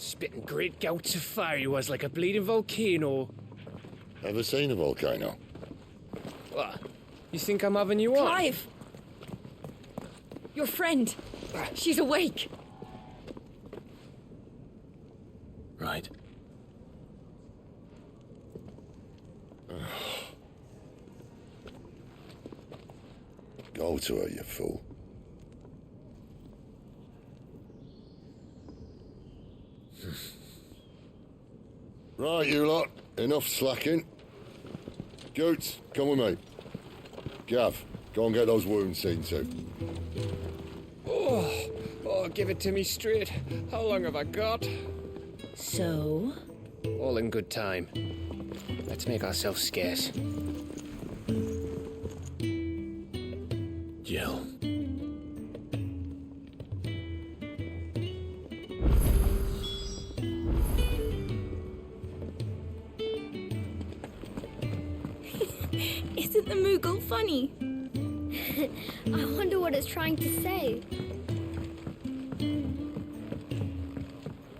Spitting great gouts of fire he was like a bleeding volcano. Ever seen a volcano? What? You think I'm having you on? Clive! Your friend! She's awake! Right. Go to her, you fool. Right, you lot. Enough slacking. Goots, come with me. Gav, go and get those wounds seen to. Oh, give it to me straight. How long have I got? So? All in good time. Let's make ourselves scarce. Jill. Isn't the Moogle funny? I wonder what it's trying to say.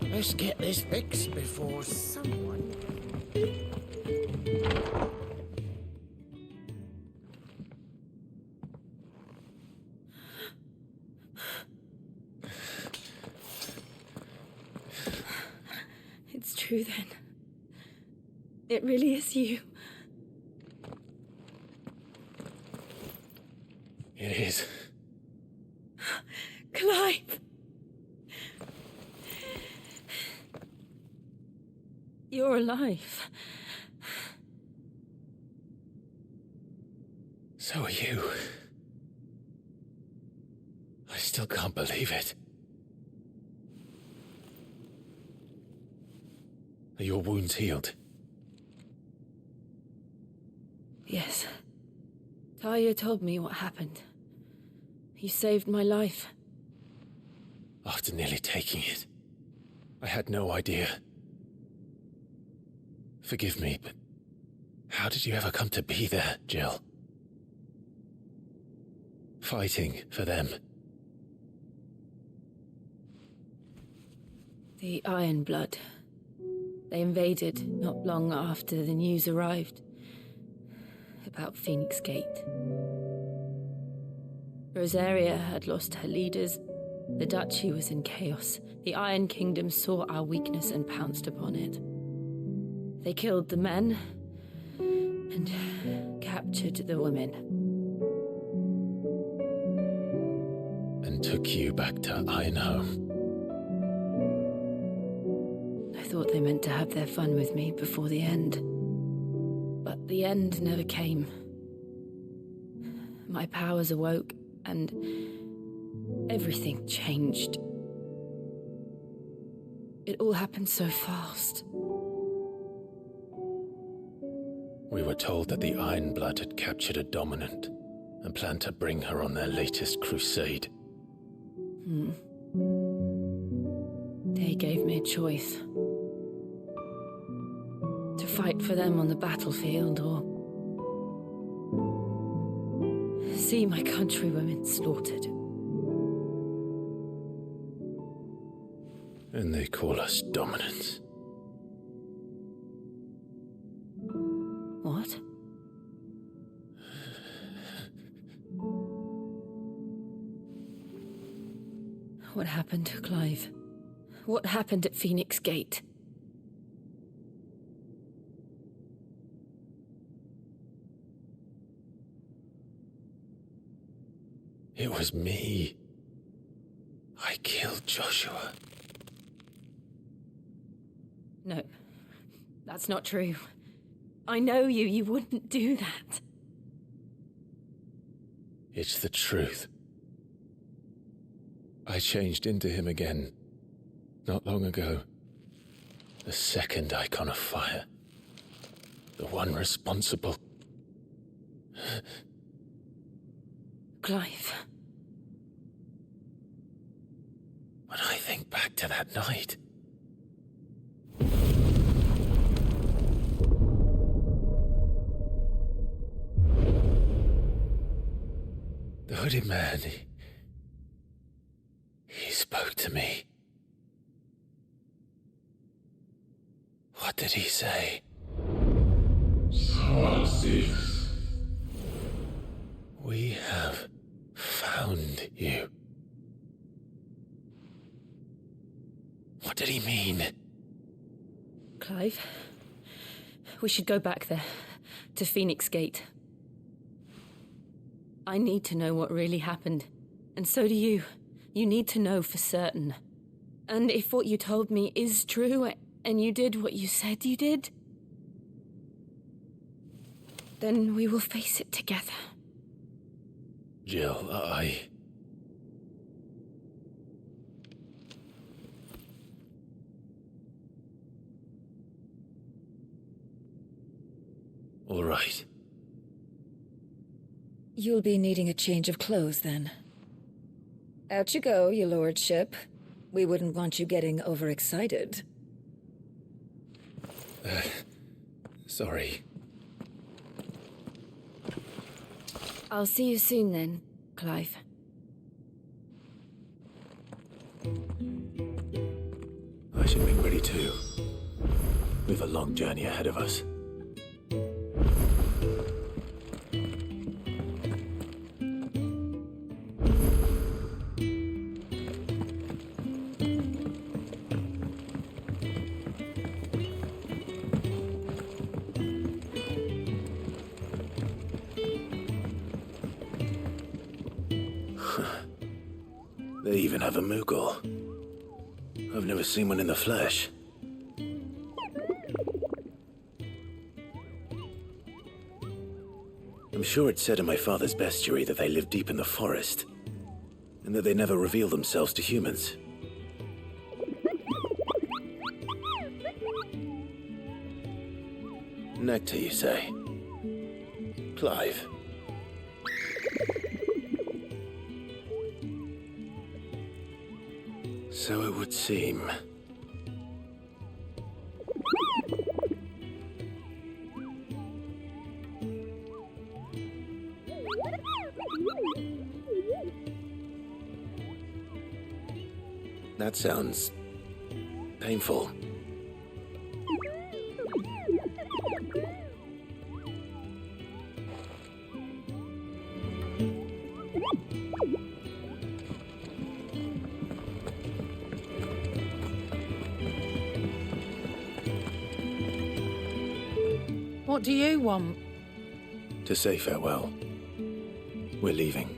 Let's get this fixed before someone... It's true then. It really is you. It is. Clive! You're alive. So are you. I still can't believe it. Are your wounds healed? Yes. Talia told me what happened. You saved my life. After nearly taking it, I had no idea. Forgive me, but how did you ever come to be there, Jill? Fighting for them. The Iron Blood. They invaded not long after the news arrived about Phoenix Gate. Rosaria had lost her leaders. The Duchy was in chaos. The Iron Kingdom saw our weakness and pounced upon it. They killed the men and captured the women. And took you back to Ironhome. I thought they meant to have their fun with me before the end. But the end never came. My powers awoke, and everything changed. It all happened so fast. We were told that the Iron Blood had captured a dominant and planned to bring her on their latest crusade. They gave me a choice. To fight for them on the battlefield or see my countrywomen slaughtered. And they call us dominants. What? What happened to Clive? What happened at Phoenix Gate? It was me. I killed Joshua. No, that's not true. I know you. You wouldn't do that. It's the truth. I changed into him again, not long ago. The second Eikon of Fire. The one responsible. Clive. When I think back to that night... The hooded man, he spoke to me. What did he say? We have found you. What did he mean? Clive, we should go back there, to Phoenix Gate. I need to know what really happened, and so do you. You need to know for certain. And if what you told me is true, and you did what you said you did, then we will face it together. Jill, All right. You'll be needing a change of clothes, then. Out you go, your lordship. We wouldn't want you getting overexcited. Sorry. I'll see you soon then, Clive. I should be ready too. We've a long journey ahead of us. They even have a Moogle. I've never seen one in the flesh. I'm sure it said in my father's bestiary that they live deep in the forest, and that they never reveal themselves to humans. Nectar, you say? Clive. So it would seem. That sounds painful. What do you want? To say farewell. We're leaving.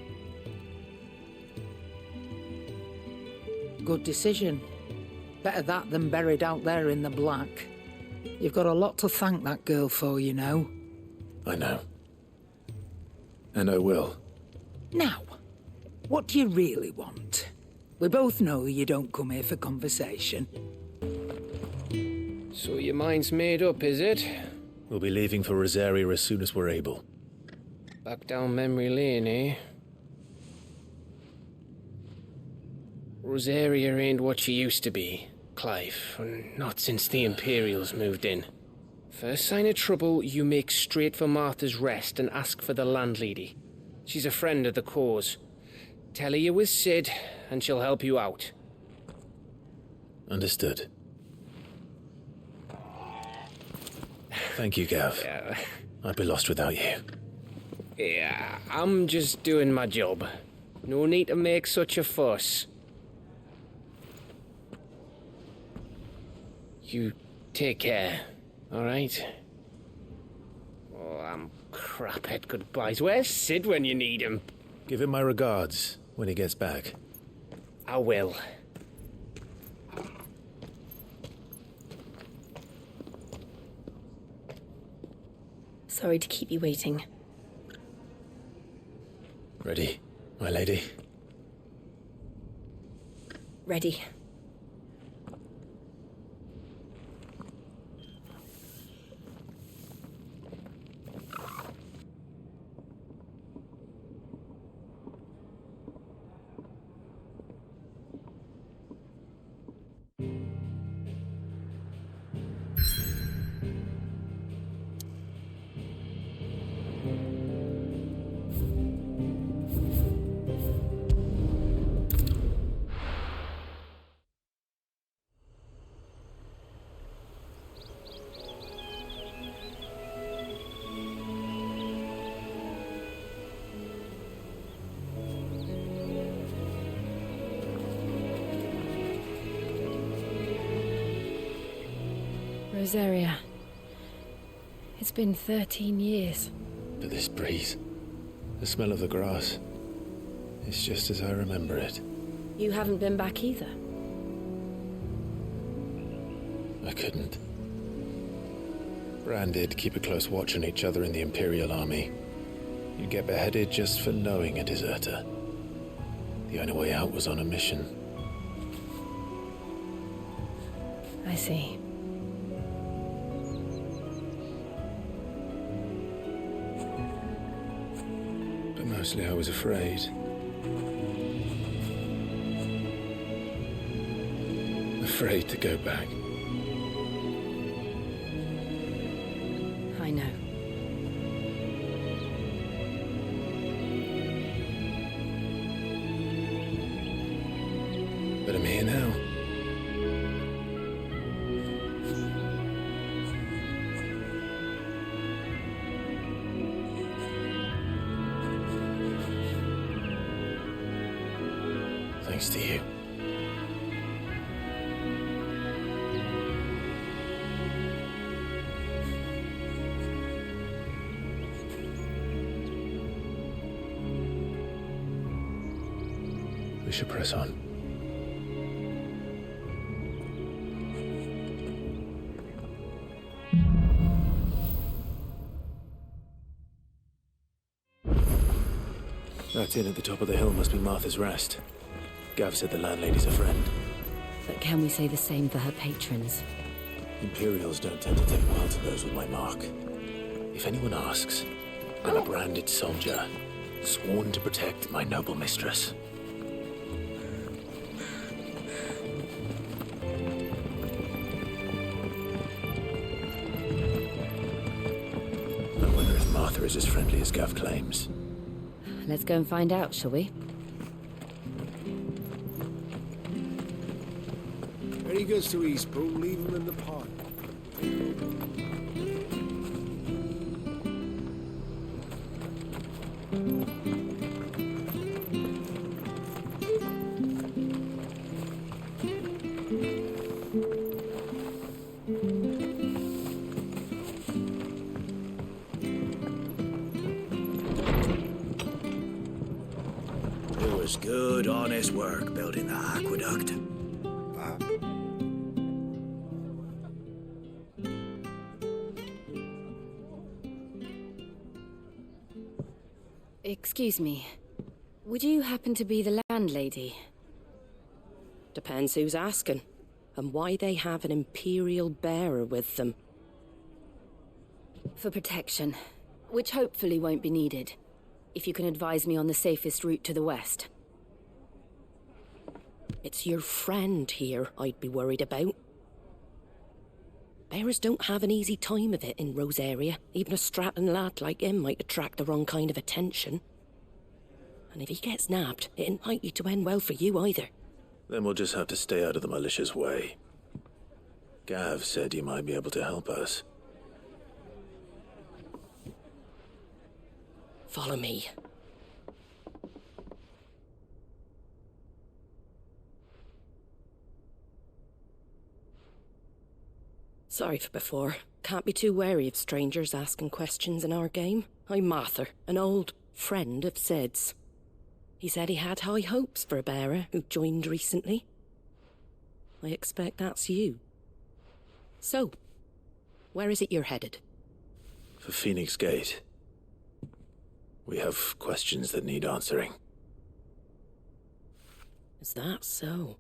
Good decision. Better that than buried out there in the black. You've got a lot to thank that girl for, you know. I know. And I will. Now, what do you really want? We both know you don't come here for conversation. So your mind's made up, is it? We'll be leaving for Rosaria as soon as we're able. Back down memory lane, eh? Rosaria ain't what she used to be, Clive, and not since the Imperials moved in. First sign of trouble, you make straight for Martha's Rest and ask for the landlady. She's a friend of the cause. Tell her you're with Sid, and she'll help you out. Understood. Thank you, Gav. Yeah. I'd be lost without you. Yeah, I'm just doing my job. No need to make such a fuss. You take care, alright? Oh, I'm crap at goodbyes. Where's Sid when you need him? Give him my regards when he gets back. I will. Sorry to keep you waiting. Ready, my lady? Ready. Rosaria. It's been 13 years. But this breeze, the smell of the grass, it's just as I remember it. You haven't been back either. I couldn't. Bran did keep a close watch on each other in the Imperial Army. You'd get beheaded just for knowing a deserter. The only way out was on a mission. I see. But mostly I was afraid. Afraid to go back. I know. But I'm here now. Thanks to you. We should press on. That inn at the top of the hill must be Martha's Rest. Gav said the landlady's a friend. But can we say the same for her patrons? Imperials don't tend to take well to those with my mark. If anyone asks, I'm a branded soldier, sworn to protect my noble mistress. I wonder if Martha is as friendly as Gav claims. Let's go and find out, shall we? Any goods to Eastpool, leave them in the pot. It was good, honest work building that aqueduct. Excuse me. Would you happen to be the landlady? Depends who's asking, and why they have an Imperial bearer with them. For protection, which hopefully won't be needed. If you can advise me on the safest route to the west. It's your friend here I'd be worried about. Bearers don't have an easy time of it in Rosaria. Even a strapping lad like him might attract the wrong kind of attention. And if he gets nabbed, it ain't likely to end well for you either. Then we'll just have to stay out of the malicious way. Gav said you might be able to help us. Follow me. Sorry for before. Can't be too wary of strangers asking questions in our game. I'm Martha, an old friend of Sid's. He said he had high hopes for a bearer who joined recently. I expect that's you. So, where is it you're headed? For Phoenix Gate. We have questions that need answering. Is that so?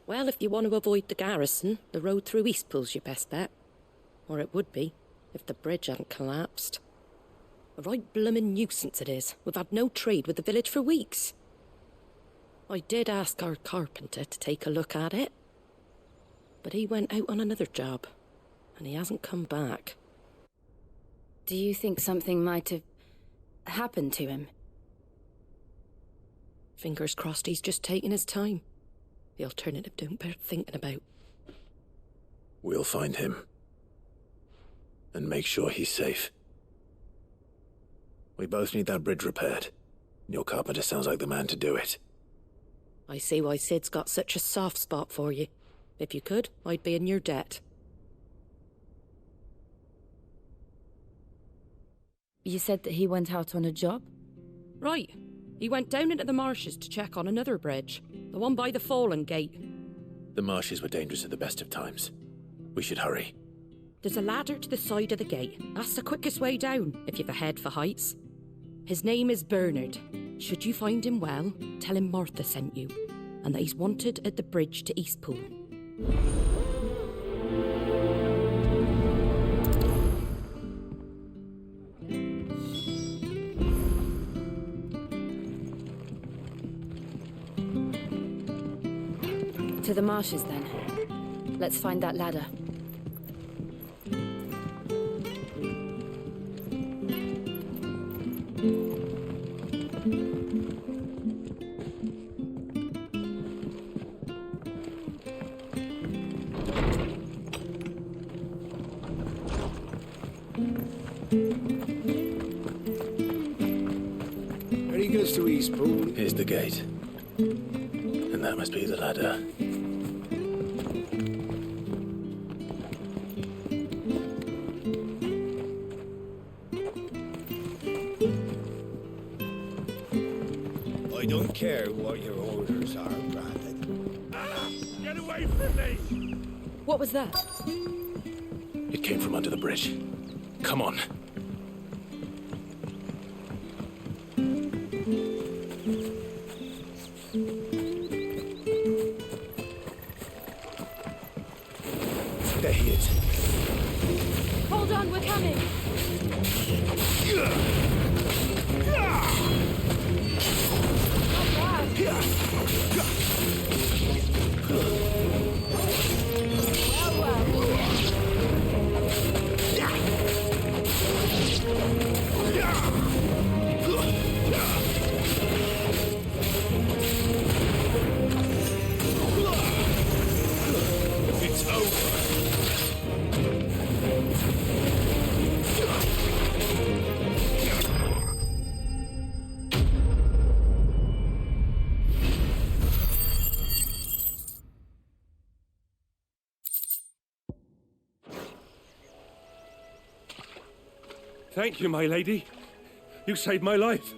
Well, if you want to avoid the garrison, the road through Eastpool's your best bet. Or it would be, if the bridge hadn't collapsed. A right bloomin' nuisance it is. We've had no trade with the village for weeks. I did ask our carpenter to take a look at it. But he went out on another job, and he hasn't come back. Do you think something might have happened to him? Fingers crossed he's just taking his time. The alternative don't bear thinking about. We'll find him. And make sure he's safe. We both need that bridge repaired. Your carpenter sounds like the man to do it. I see why Sid's got such a soft spot for you. If you could, I'd be in your debt. You said that he went out on a job? Right. He went down into the marshes to check on another bridge. The one by the Fallen Gate. The marshes were dangerous at the best of times. We should hurry. There's a ladder to the side of the gate. That's the quickest way down, if you've a head for heights. His name is Bernard. Should you find him well, tell him Martha sent you, and that he's wanted at the bridge to Eastpool. To the marshes, then. Let's find that ladder. Ready goes to Eastpool. Here's the gate. And that must be the ladder. I don't care what your orders are, Brandon. Get away from me! What was that? It came from under the bridge. Come on. There he is. Hold on, we're coming! It's over. Thank you, my lady. You saved my life.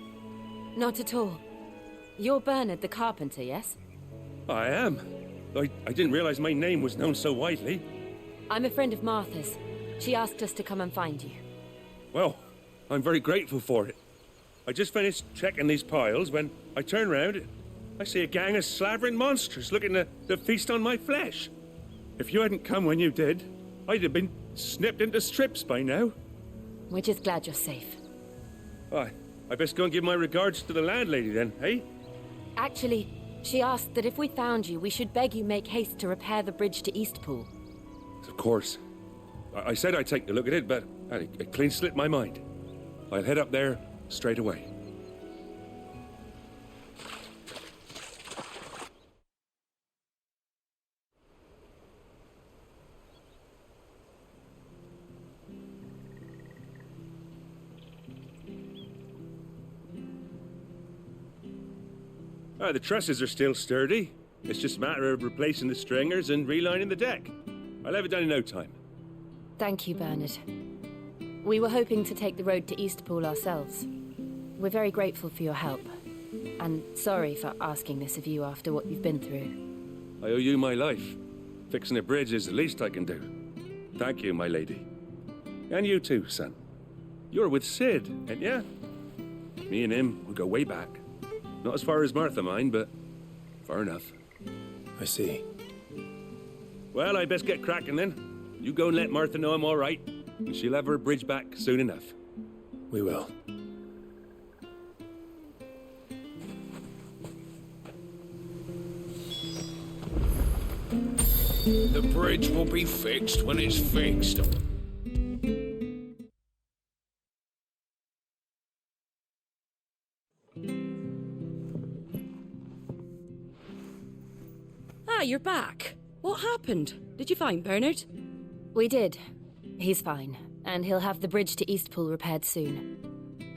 Not at all. You're Bernard the carpenter, yes? I am. I didn't realize my name was known so widely. I'm a friend of Martha's. She asked us to come and find you. Well, I'm very grateful for it. I just finished checking these piles when I turn round. I see a gang of slavering monsters looking to feast on my flesh. If you hadn't come when you did, I'd have been snipped into strips by now. We're just glad you're safe. I best go and give my regards to the landlady then, eh? Actually, she asked that if we found you, we should beg you make haste to repair the bridge to Eastpool. Of course. I said I'd take a look at it, but it clean slipped my mind. I'll head up there straight away. The trusses are still sturdy. It's just a matter of replacing the stringers and relining the deck. I'll have it done in no time. Thank you, Bernard. We were hoping to take the road to Eastpool ourselves. We're very grateful for your help. And sorry for asking this of you after what you've been through. I owe you my life. Fixing a bridge is the least I can do. Thank you, my lady. And you too, son. You're with Sid, ain't ya? Me and him, we go way back. Not as far as Martha, mind, but far enough. I see. Well, I best get cracking then. You go and let Martha know I'm all right, and she'll have her bridge back soon enough. We will. The bridge will be fixed when it's fixed. Ah, you're back. What happened? Did you find Bernard? We did. He's fine, and he'll have the bridge to Eastpool repaired soon.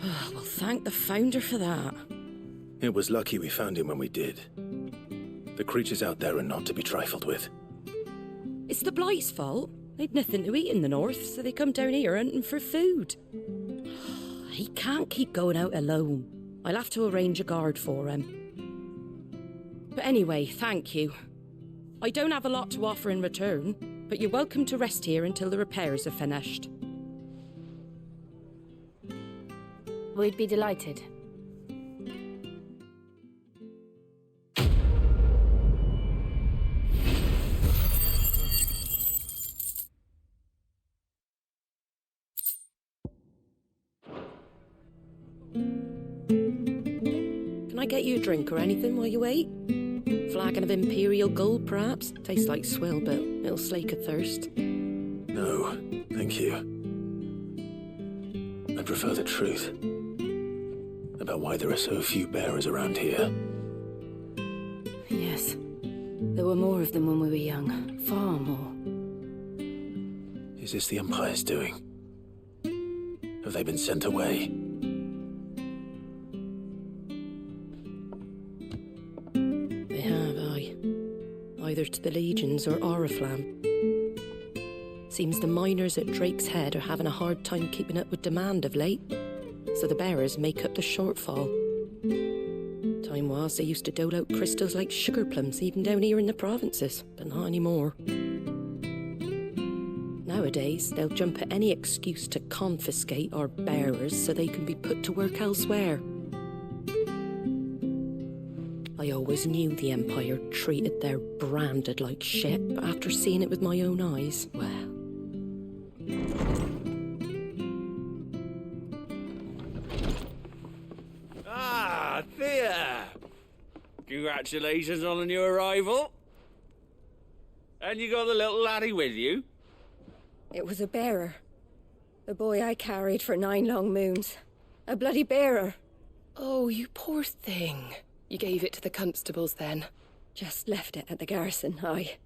Well, thank the Founder for that. It was lucky we found him when we did. The creatures out there are not to be trifled with. It's the Blight's fault. They'd nothing to eat in the north, so they come down here hunting for food. He can't keep going out alone. I'll have to arrange a guard for him. But anyway, thank you. I don't have a lot to offer in return, but you're welcome to rest here until the repairs are finished. We'd be delighted. Can I get you a drink or anything while you wait? Flagon of Imperial Gold, perhaps? Tastes like swill, but it'll slake a thirst. No, thank you. I prefer the truth about why there are so few bearers around here. Yes. There were more of them when we were young. Far more. Is this the Empire's doing? Have they been sent away? They have, aye. Either to the Legions or Oriflamme. Seems the miners at Drake's Head are having a hard time keeping up with demand of late, so the bearers make up the shortfall. Time was they used to dole out crystals like sugar plums even down here in the provinces, but not anymore. Nowadays, they'll jump at any excuse to confiscate our bearers so they can be put to work elsewhere. I always knew the Empire treated their branded like shit, but after seeing it with my own eyes, well... Ah, Thea! Congratulations on the new arrival. And you got the little laddie with you? It was a bearer. The boy I carried for 9 long moons. A bloody bearer. Oh, you poor thing. You gave it to the constables then? Just left it at the garrison, aye.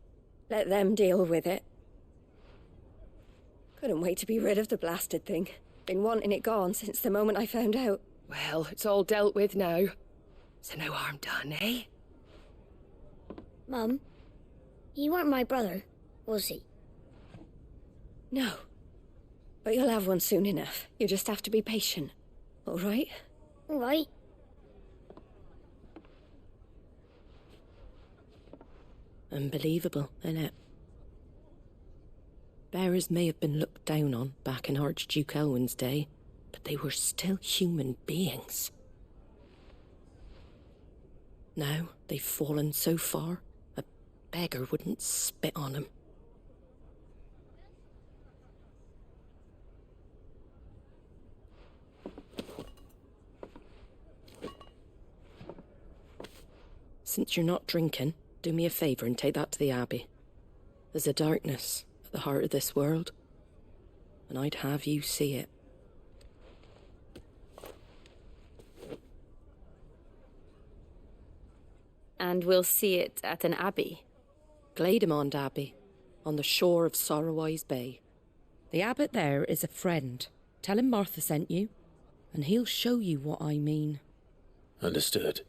Let them deal with it. Couldn't wait to be rid of the blasted thing. Been wanting it gone since the moment I found out. Well, it's all dealt with now. So no harm done, eh? Mum, he weren't my brother, was he? No. But you'll have one soon enough. You just have to be patient. All right? All right. Unbelievable, innit? Bearers may have been looked down on back in Archduke Elwin's day, but they were still human beings. Now they've fallen so far, a beggar wouldn't spit on them. Since you're not drinking, do me a favour and take that to the Abbey. There's a darkness at the heart of this world, and I'd have you see it. And we'll see it at an abbey. Glademond Abbey, on the shore of Sorrowwise Bay. The abbot there is a friend. Tell him Martha sent you, and he'll show you what I mean. Understood.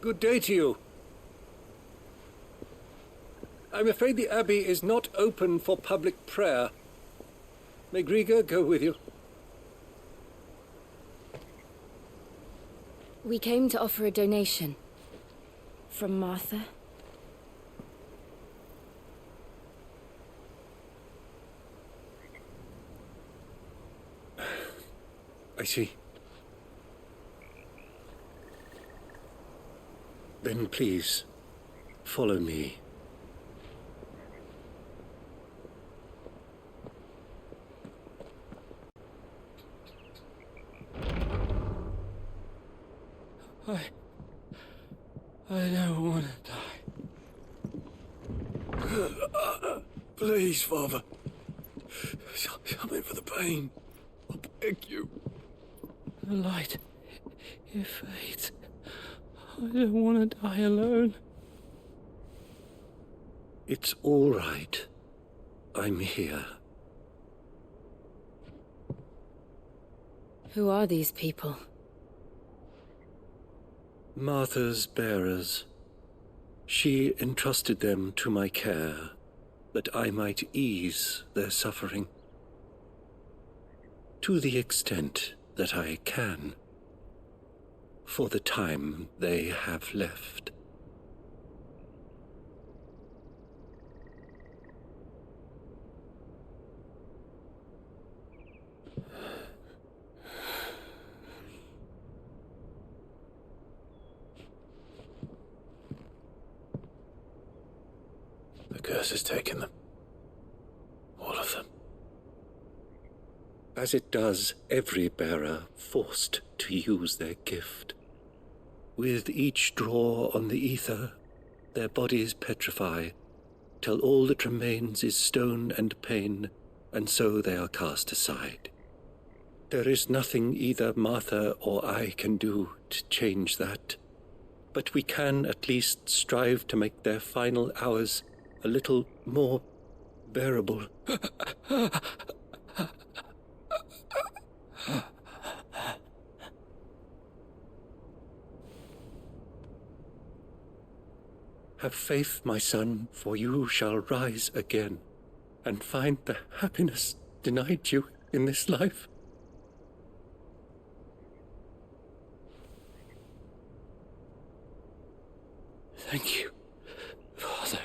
Good day to you. I'm afraid the Abbey is not open for public prayer. May Griga go with you? We came to offer a donation. From Martha. I see. Then please, follow me. I don't want to die. Please, Father. Something for the pain. I beg you. The light, it fades. I don't want to die alone. It's all right. I'm here. Who are these people? Martha's bearers. She entrusted them to my care, that I might ease their suffering. To the extent that I can, for the time they have left. The curse has taken them. All of them. As it does every bearer forced to use their gift. With each draw on the ether, their bodies petrify, till all that remains is stone and pain, and so they are cast aside. There is nothing either Martha or I can do to change that, but we can at least strive to make their final hours a little more bearable. Have faith, my son, for you shall rise again, and find the happiness denied you in this life. Thank you, Father.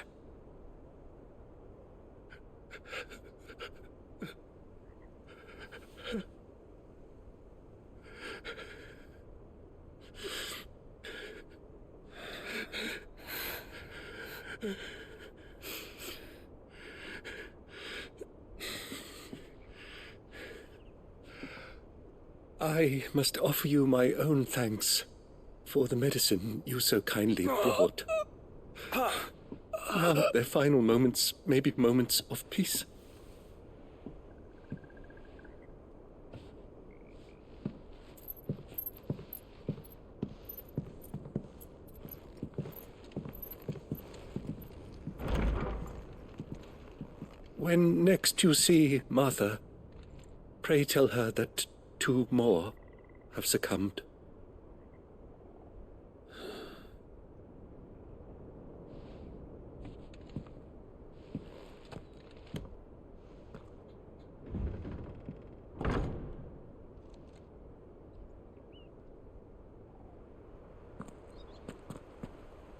I must offer you my own thanks for the medicine you so kindly brought. Now their final moments may be moments of peace. When next you see Martha, pray tell her that 2 more have succumbed.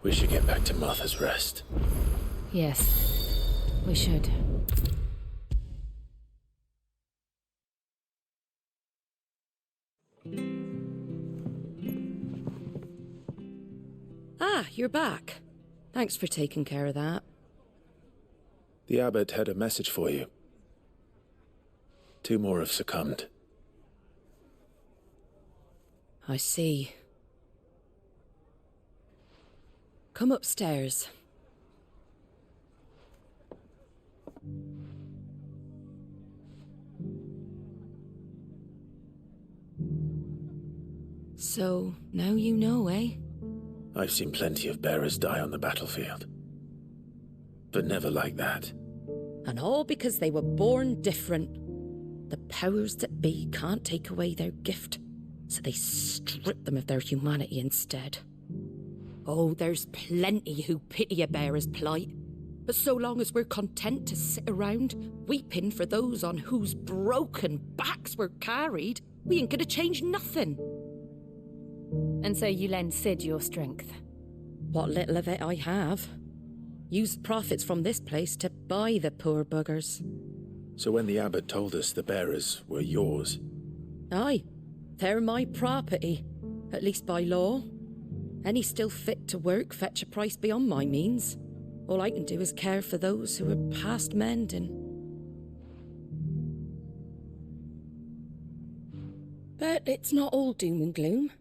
We should get back to Martha's Rest. Yes, we should. Ah, you're back. Thanks for taking care of that. The abbot had a message for you. 2 more have succumbed. I see. Come upstairs. So, now you know, eh? I've seen plenty of bearers die on the battlefield. But never like that. And all because they were born different. The powers that be can't take away their gift, so they strip them of their humanity instead. Oh, there's plenty who pity a bearer's plight. But so long as we're content to sit around, weeping for those on whose broken backs we're carried, we ain't gonna change nothing. And so you lend Sid your strength? What little of it I have. Used profits from this place to buy the poor buggers. So when the abbot told us the bearers were yours... Aye, they're my property, at least by law. Any still fit to work fetch a price beyond my means. All I can do is care for those who are past mending. But it's not all doom and gloom.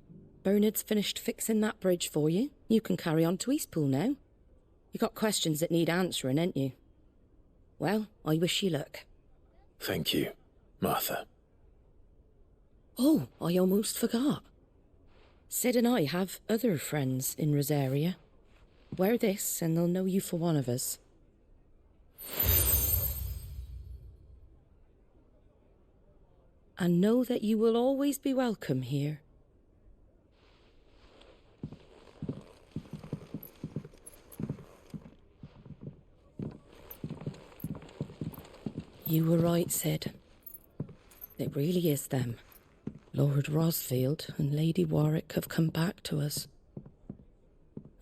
Bernard's finished fixing that bridge for you. You can carry on to Eastpool now. You got questions that need answering, ain't you? Well, I wish you luck. Thank you, Martha. Oh, I almost forgot. Sid and I have other friends in Rosaria. Wear this and they'll know you for one of us. And know that you will always be welcome here. You were right, Sid. It really is them. Lord Rosfield and Lady Warwick have come back to us.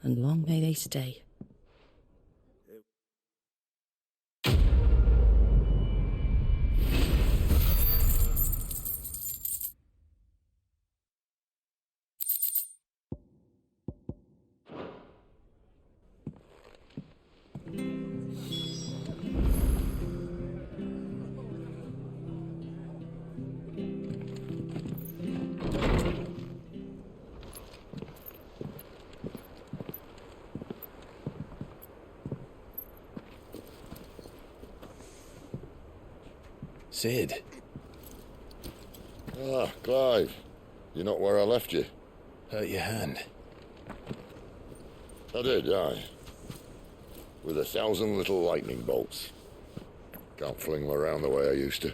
And long may they stay. Sid. Ah, Clive. You're not where I left you. Hurt your hand. I did, aye. With 1,000 little lightning bolts. Can't fling them around the way I used to.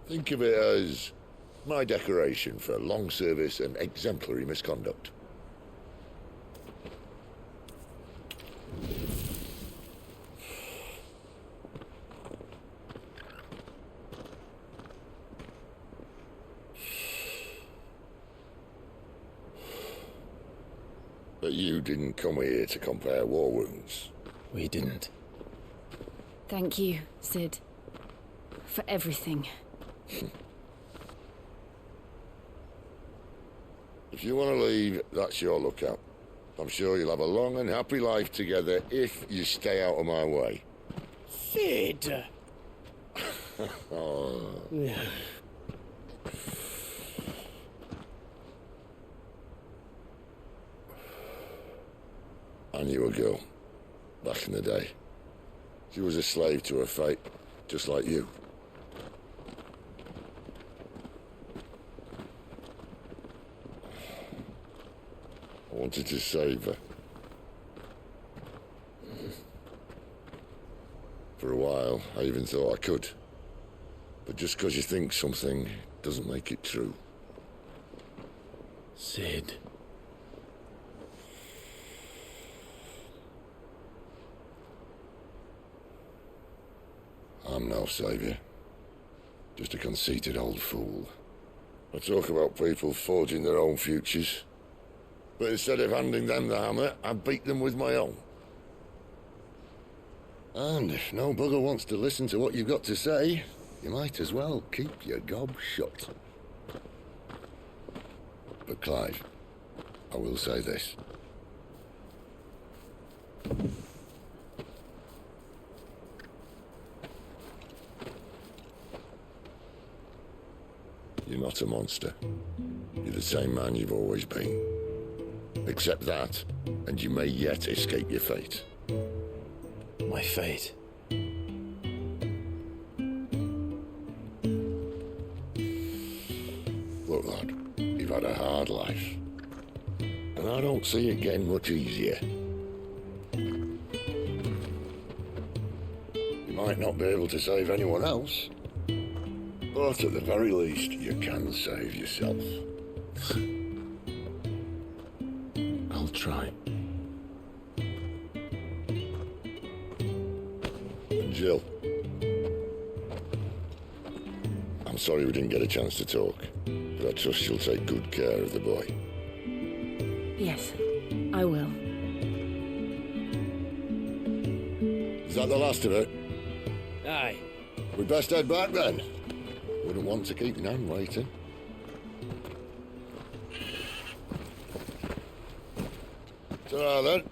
Think of it as my decoration for long service and exemplary misconduct. But you didn't come here to compare war wounds. We didn't. Thank you, Sid. For everything. If you want to leave, that's your lookout. I'm sure you'll have a long and happy life together if you stay out of my way. Sid! Oh. I knew a girl, back in the day. She was a slave to her fate, just like you. I wanted to save her. For a while, I even thought I could. But just because you think something doesn't make it true. Sid. I'm no saviour. Just a conceited old fool. I talk about people forging their own futures. But instead of handing them the hammer, I beat them with my own. And if no bugger wants to listen to what you've got to say, you might as well keep your gob shut. But Clive, I will say this. You're not a monster. You're the same man you've always been. Accept that, and you may yet escape your fate. My fate? Look, lad, you've had a hard life. And I don't see it getting much easier. You might not be able to save anyone else, but at the very least, you can save yourself. I'll try. And Jill, I'm sorry we didn't get a chance to talk, but I trust you'll take good care of the boy. Yes, I will. Is that the last of it? Aye. We'd best head back then. Wouldn't want to keep Nan waiting. Ta-ra then.